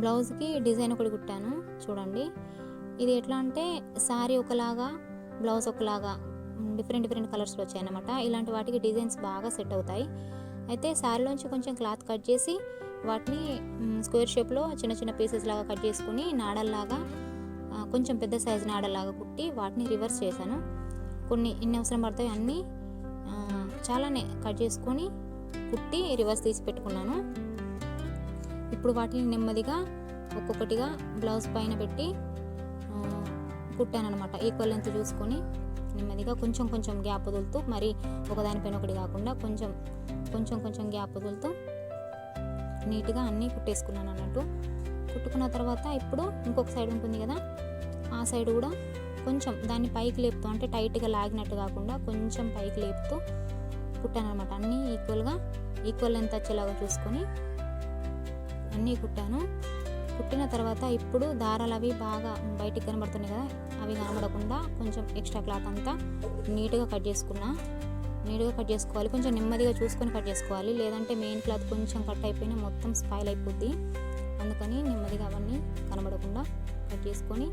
బ్లౌజ్కి డిజైన్ ఒకటి కుట్టాను చూడండి. ఇది ఎట్లా అంటే శారీ ఒకలాగా బ్లౌజ్ ఒకలాగా డిఫరెంట్ కలర్స్లో వచ్చాయన్నమాట. ఇలాంటి వాటికి డిజైన్స్ బాగా సెట్ అవుతాయి. అయితే శారీలోంచి కొంచెం క్లాత్ కట్ చేసి వాటిని స్క్వేర్ షేప్లో చిన్న పీసెస్ లాగా కట్ చేసుకుని నాడల్లాగా కొంచెం పెద్ద సైజు నాడల్లాగా కుట్టి వాటిని రివర్స్ చేశాను. కొన్ని ఎన్ని అవసరం పడతాయి అన్నీ చాలానే కట్ చేసుకొని కుట్టి రివర్స్ తీసి పెట్టుకున్నాను. ఇప్పుడు వాటిని నెమ్మదిగా ఒక్కొక్కటిగా బ్లౌజ్ పైన పెట్టి కుట్టాను అనమాట. ఈక్వల్ లెంత్ చూసుకొని నెమ్మదిగా కొంచెం గ్యాప్ వదులుతూ, మరి ఒకదానిపైన ఒకటి కాకుండా కొంచెం గ్యాప్ వదులుతూ నీట్గా అన్నీ కుట్టేసుకున్నాను అన్నట్టు. కుట్టుకున్న తర్వాత ఇప్పుడు ఇంకొక సైడ్ ఉంటుంది కదా, ఆ సైడ్ కూడా కొంచెం దాన్ని పైకి లేపుతూ, అంటే టైట్గా లాగినట్టు కాకుండా కొంచెం పైకి లేపుతూ కుట్టాను అనమాట. అన్నీ ఈక్వల్ లెంత్ వచ్చేలాగా చూసుకొని అన్నీ కుట్టాను. కుట్టిన తర్వాత ఇప్పుడు దారాలు అవి బాగా బయటికి కనబడుతున్నాయి కదా, అవి కనబడకుండా కొంచెం ఎక్స్ట్రా క్లాత్ అంతా నీట్గా కట్ చేసుకోవాలి. కొంచెం నెమ్మదిగా చూసుకొని కట్ చేసుకోవాలి, లేదంటే మెయిన్ క్లాత్ కొంచెం కట్ అయిపోయినా మొత్తం స్పాయిల్ అయిపోద్ది. అందుకని నెమ్మదిగా అవన్నీ కనబడకుండా కట్ చేసుకొని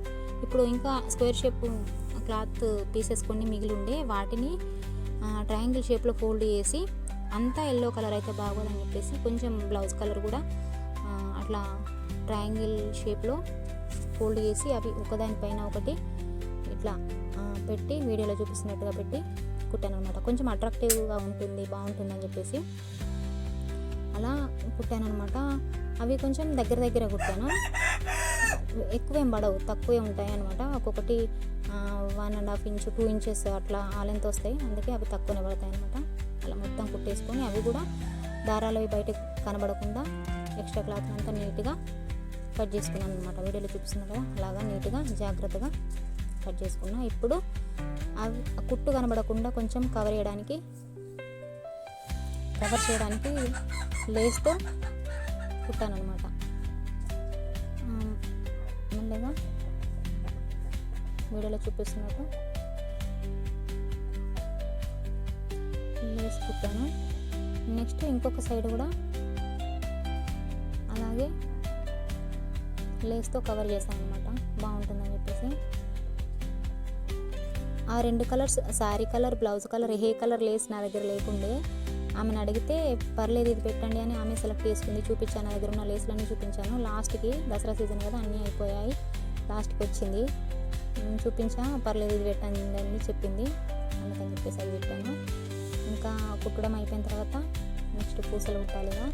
ఇప్పుడు ఇంకా స్క్వేర్ షేప్ క్లాత్ పీసెస్ కొన్ని మిగిలి ఉండే వాటిని ట్రయాంగిల్ షేప్లో ఫోల్డ్ చేసి, అంతా ఎల్లో కలర్ అయితే బాగోదని చెప్పేసి కొంచెం బ్లౌజ్ కలర్ కూడా అట్లా ట్రయాంగిల్ షేప్లో ఫోల్డ్ చేసి అవి ఒకదానిపైన ఒకటి ఇట్లా పెట్టి వీడియోలో చూపిస్తున్నట్టుగా పెట్టి కుట్టాను అనమాట. కొంచెం అట్రాక్టివ్గా ఉంటుంది, బాగుంటుందని చెప్పేసి అలా కుట్టాను అనమాట. అవి కొంచెం దగ్గర కుట్టాను, ఎక్కువేం పడవు, తక్కువే ఉంటాయి అనమాట. ఒక్కొక్కటి 1.5 ఇంచ్ 2 ఇంచెస్ అట్లా ఆ లెంత్ వస్తాయి, అందుకే అవి తక్కువనే పడతాయి అనమాట. అలా మొత్తం కుట్టేసుకొని అవి కూడా దారాలు అవి బయటకు కనబడకుండా ఎక్స్ట్రా క్లాత్ అంతా నీట్గా కట్ చేసుకున్నాను అనమాట. వీడియోలో చూపిస్తున్నా కదా, అలాగా నీట్గా జాగ్రత్తగా కట్ చేసుకున్నా. ఇప్పుడు అవి కుట్టు కనబడకుండా కొంచెం కవర్ చేయడానికి లేస్తో కుట్టాను అనమాట. మెల్లగా వీడియోలో చూపిస్తున్నట్టు లేస్ కుట్టాను. నెక్స్ట్ ఇంకొక సైడ్ కూడా అలాగే లేస్తో కవర్ చేశాను అనమాట, బాగుంటుందని చెప్పేసి. ఆ 2 colours, sari colour, blouse colour, ఏ కలర్ లేస్ నా దగ్గర లేకుండే ఆమెను అడిగితే పర్లేదు ఇది పెట్టండి అని ఆమె సెలెక్ట్ చేసుకుంది. చూపించాను, నా దగ్గర ఉన్న లేస్లన్నీ చూపించాను. లాస్ట్కి దసరా సీజన్ కదా, అన్నీ అయిపోయాయి, లాస్ట్కి వచ్చింది. చూపించా, పర్లేదు ఇది పెట్టండి అని చెప్పింది. అందుకని చెప్పేసి అది పెట్టాను. ఇంకా కుట్టడం అయిపోయిన తర్వాత నెక్స్ట్ పూసలు కుట్టాలిగా.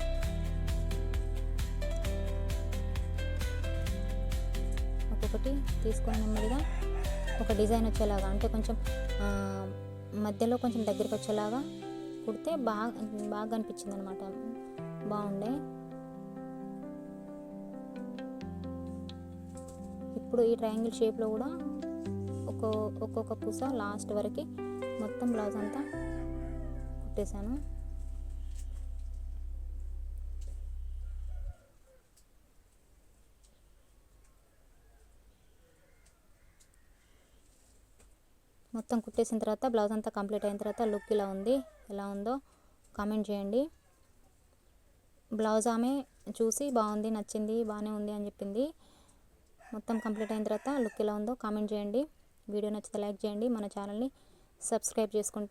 ఒక్కొక్కటి తీసుకొని నెమ్మదిగా ఒక డిజైన్ వచ్చేలాగా, అంటే కొంచెం మధ్యలో కొంచెం దగ్గరికి వచ్చేలాగా కుడితే బాగా అనిపించింది అనమాట, బాగుండే. ఇప్పుడు ఈ ట్రయాంగిల్ షేప్లో కూడా ఒక్కొక్క పూస లాస్ట్ వరకు మొత్తం బ్లౌజ్ అంతా కుట్టేశాను. మొత్తం కుట్టేసిన తర్వాత బ్లౌజ్ అంతా కంప్లీట్ అయిన తర్వాత లుక్ ఇలా ఉంది. ఎలా ఉందో కామెంట్ చేయండి. బ్లౌజ్ ఆమె చూసి బాగుంది, నచ్చింది, బాగానే ఉంది అని చెప్పింది. మొత్తం కంప్లీట్ అయిన తర్వాత లుక్ ఎలా ఉందో కామెంట్ చేయండి. వీడియో నచ్చితే లైక్ చేయండి, మన ఛానల్ని సబ్స్క్రైబ్ చేసుకోండి.